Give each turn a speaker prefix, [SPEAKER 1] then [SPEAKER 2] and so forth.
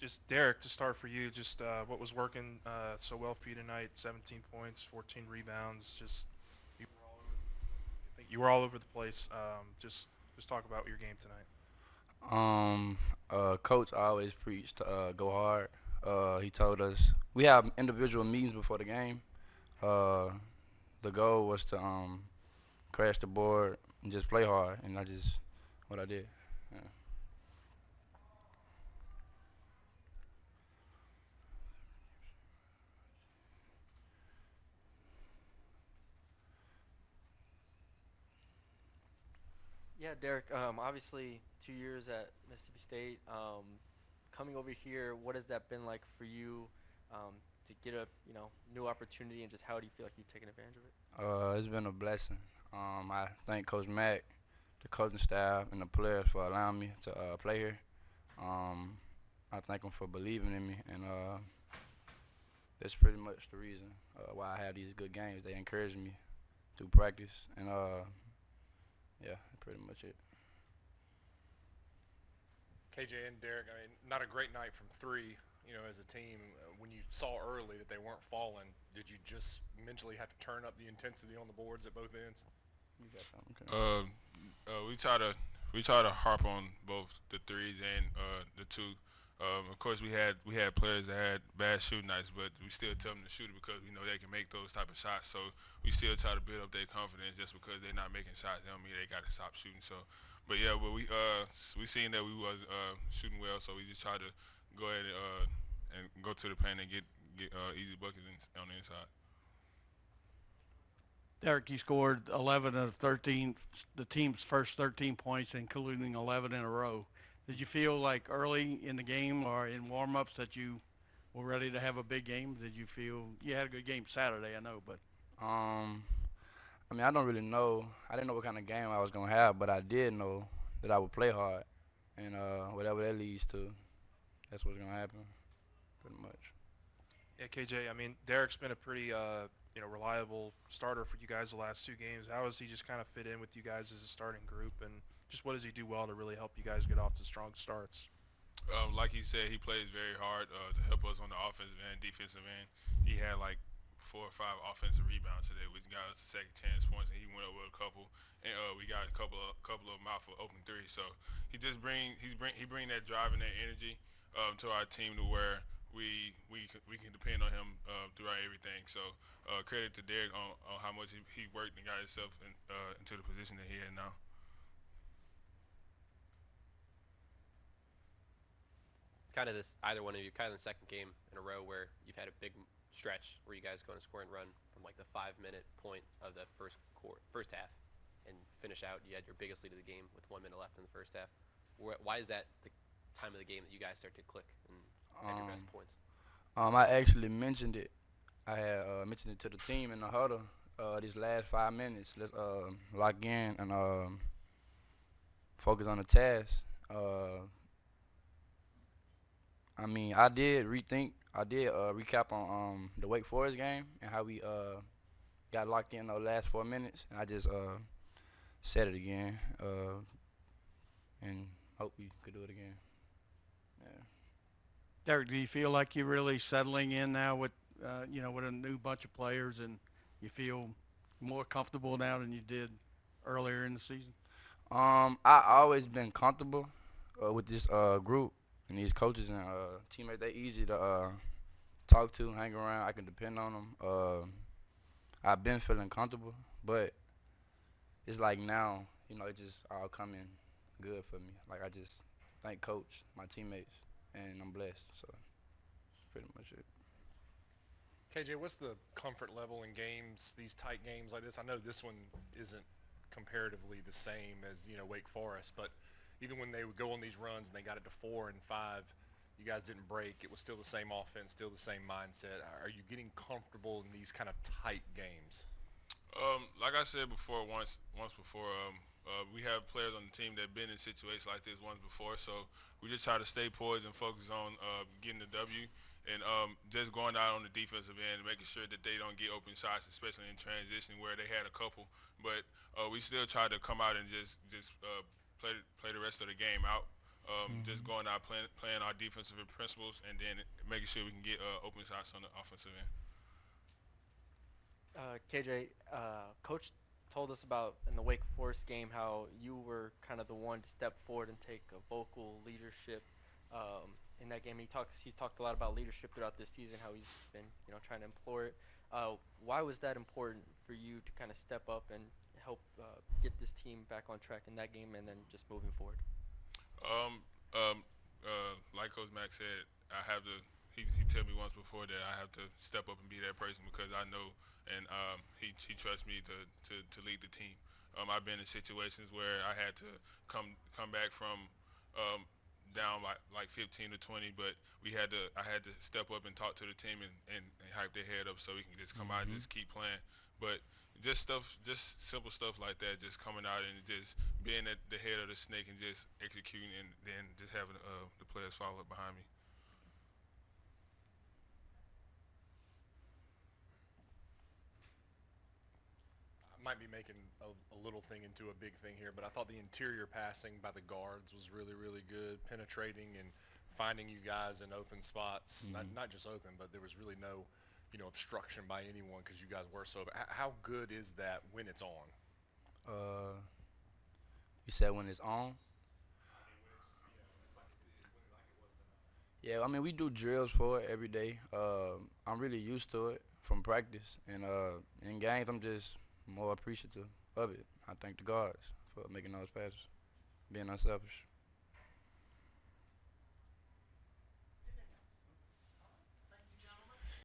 [SPEAKER 1] just Derek, to start for you, just what was working so well for you tonight? 17 points, 14 rebounds. Just you were all over. I think you were all over the place. Just talk about your game tonight.
[SPEAKER 2] Um, Coach always preached go hard. He told us we have individual meetings before the game. Uh, the goal was to crash the board and just play hard, and I just what I did. Yeah.
[SPEAKER 3] Yeah, Derek. Obviously, 2 years at Mississippi State. Coming over here, what has that been like for you? To get a new opportunity, and just how do you feel like you've taken advantage of it?
[SPEAKER 2] It's been a blessing. I thank Coach Mack, the coaching staff, and the players for allowing me to play here. Um, I thank them for believing in me, and that's pretty much the reason why I have these good games. They encourage me through practice, and yeah, pretty much it.
[SPEAKER 4] KJ and Derek, I mean, not a great night from three, as a team. When you saw early that they weren't falling, did you just mentally have to turn up the intensity on the boards at both ends?
[SPEAKER 2] You got something? Okay.
[SPEAKER 5] We try to harp on both the threes and the two. Of course, we had players that had bad shooting nights, but we still tell them to shoot it because we know they can make those type of shots. So we still try to build up their confidence. Just because they're not making shots, they don't mean they got to stop shooting. So, but yeah, but we seen that we was shooting well, so we just try to go ahead and go to the paint and get easy buckets on the inside.
[SPEAKER 6] Derek, you scored 11 of 13, the team's first 13 points, including 11 in a row. Did you feel like early in the game or in warm-ups that you were ready to have a big game? Did you feel you had a good game Saturday? I know, but
[SPEAKER 2] Um, I mean, I don't really know. I didn't know what kind of game I was gonna have, but I did know that I would play hard, and whatever that leads to, that's what's gonna happen, pretty much.
[SPEAKER 1] Yeah, KJ. I mean, Derek's been a pretty reliable starter for you guys the last two games. How has he just kind of fit in with you guys as a starting group, and just what does he do well to really help you guys get off to strong starts?
[SPEAKER 5] Like he said, he plays very hard to help us on the offensive and defensive end. He had like 4 or 5 offensive rebounds today, which got us the second chance points, and he went up with a couple, and we got a couple of them out for open three. So he bring that drive and that energy to our team to where we can depend on him throughout everything. So credit to Derek on how much he worked and got himself into the position that he had now.
[SPEAKER 7] It's kind of this either one of you, kind of the second game in a row where you've had a big stretch where you guys go on a scoring run from like the 5 minute point of the first half, and finish out. You had your biggest lead of the game with 1 minute left in the first half. Why is that the time of the game that you guys start to click and had your best
[SPEAKER 2] Um,
[SPEAKER 7] points?
[SPEAKER 2] I actually mentioned it. I had mentioned it to the team in the huddle. These last 5 minutes, let's lock in and focus on the task. I mean, I did rethink. I did recap on the Wake Forest game and how we got locked in those last 4 minutes. And I just said it again and hope we could do it again. Yeah.
[SPEAKER 6] Derek, do you feel like you're really settling in now with with a new bunch of players, and you feel more comfortable now than you did earlier in the season?
[SPEAKER 2] I always been comfortable with this group and these coaches and teammates. They easy to talk to, hang around. I can depend on them. I've been feeling comfortable, but it's like now, it just all coming good for me. Like I just thank coach, my teammates, and I'm blessed. So that's pretty much it.
[SPEAKER 4] KJ, what's the comfort level in games, these tight games like this? I know this one isn't comparatively the same as Wake Forest, but even when they would go on these runs and they got it to 4 and 5, you guys didn't break. It was still the same offense, still the same mindset. Are you getting comfortable in these kind of tight games?
[SPEAKER 5] Like I said before, once before, we have players on the team that have been in situations like this once before. So we just try to stay poised and focus on getting the W, and just going out on the defensive end, and making sure that they don't get open shots, especially in transition where they had a couple. But we still try to come out and just play the rest of the game out. Just going out playing our defensive principles, and then making sure we can get open shots on the offensive end.
[SPEAKER 3] KJ, Coach told us about in the Wake Forest game how you were kind of the one to step forward and take a vocal leadership in that game. He's talked a lot about leadership throughout this season, how he's been trying to implore it. Why was that important for you to kind of step up and help get this team back on track in that game and then just moving forward?
[SPEAKER 5] Like Coach Mack said, I have to. He told me once before that I have to step up and be that person because I know, and he trusts me to lead the team. I've been in situations where I had to come back from down like 15 to 20, but I had to step up and talk to the team and hype their head up so we can just come out and just keep playing. But just simple stuff like that, just coming out and just being at the head of the snake and just executing, and then just having the players follow up behind me.
[SPEAKER 4] I might be making a little thing into a big thing here, but I thought the interior passing by the guards was really, really good, penetrating and finding you guys in open spots. Not just open, but there was really no obstruction by anyone because you guys were so. How good is that when it's on?
[SPEAKER 2] You said when it's on? Yeah, I mean, we do drills for it every day. I'm really used to it from practice. And in games, I'm just more appreciative of it. I thank the guards for making those passes, being unselfish.